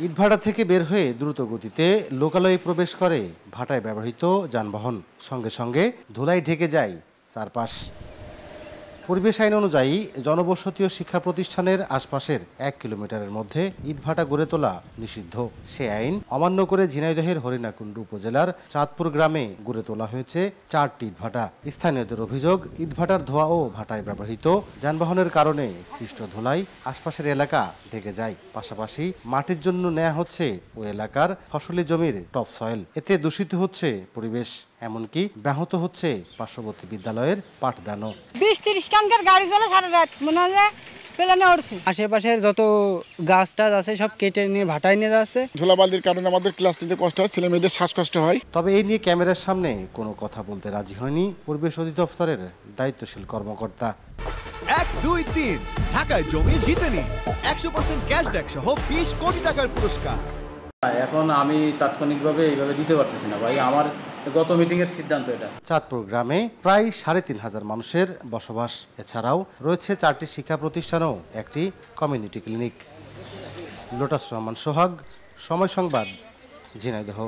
ইটভাটা থেকে বের হয়ে দ্রুত গতিতে লোকালয়ে প্রবেশ করে ভাটায় ব্যবহৃত যানবাহন। সঙ্গে সঙ্গে ধুলায় ঢেকে যায় চারপাশ। পরিবেশ আইন অনুযায়ী জনবসতি ও শিক্ষা প্রতিষ্ঠানের আশপাশের ১ কিলোমিটারের মধ্যে ইটভাটা গড়ে তোলা নিষিদ্ধ। সে আইন অমান্য করে ঝিনাইদহের হরিণাকুণ্ডু উপজেলার চাঁদপুর গ্রামে গড়ে তোলা হয়েছে ৪টি ইটভাটা। স্থানীয়দের অভিযোগ, ইটভাটার ধোঁয়া ও ভাটায় ব্যবহৃত যানবাহনের কারণে সৃষ্ট ধুলায় আশপাশের এলাকা ঢেকে যায়। পাশাপাশি মাটির জন্য নেওয়া হচ্ছে ওই এলাকার ফসলি জমির টপ সয়েল। এতে দূষিত হচ্ছে পরিবেশ, এমনকি ব্যাহত হচ্ছে পার্শ্ববর্তী বিদ্যালয়ের পাঠদানও। ২০-৩০ কানকার গাড়ি চলে সারা রাত, মনে হয় প্লেনে উঠছে। আশেপাশের যত গাছ টাছ আছে সব কেটে নিয়ে ভাটায় নিয়ে যাচ্ছে। ধুলাবালির কারণে আমাদের ক্লাস নিতে কষ্ট হয়, ছেলে মেয়েদের শ্বাসকষ্ট হয়। তবে এই নিয়ে ক্যামেরার সামনে কোনো কথা বলতে রাজি হয়নি পরিবেশ অধিদপ্তরের দায়িত্বশীল কর্মকর্তা। ১, ২, ৩ ঢাকায় জমি জিতে নিন ১০০% ক্যাশব্যাক সহ ২০ কোটি টাকার পুরস্কার। এখন আমি তাৎক্ষণিকভাবে এইভাবে দিতে পারতেছি না ভাই, আমার গত মিটিংয়ের সিদ্ধান্ত এটা। চাঁদপুর গ্রামে প্রায় ৩৫০০ মানুষের বসবাস। এছাড়াও রয়েছে ৪টি শিক্ষা প্রতিষ্ঠান ও একটি কমিউনিটি ক্লিনিক। লোটাস রহমান সোহাগ, সময় সংবাদ, ঝিনাইদহ।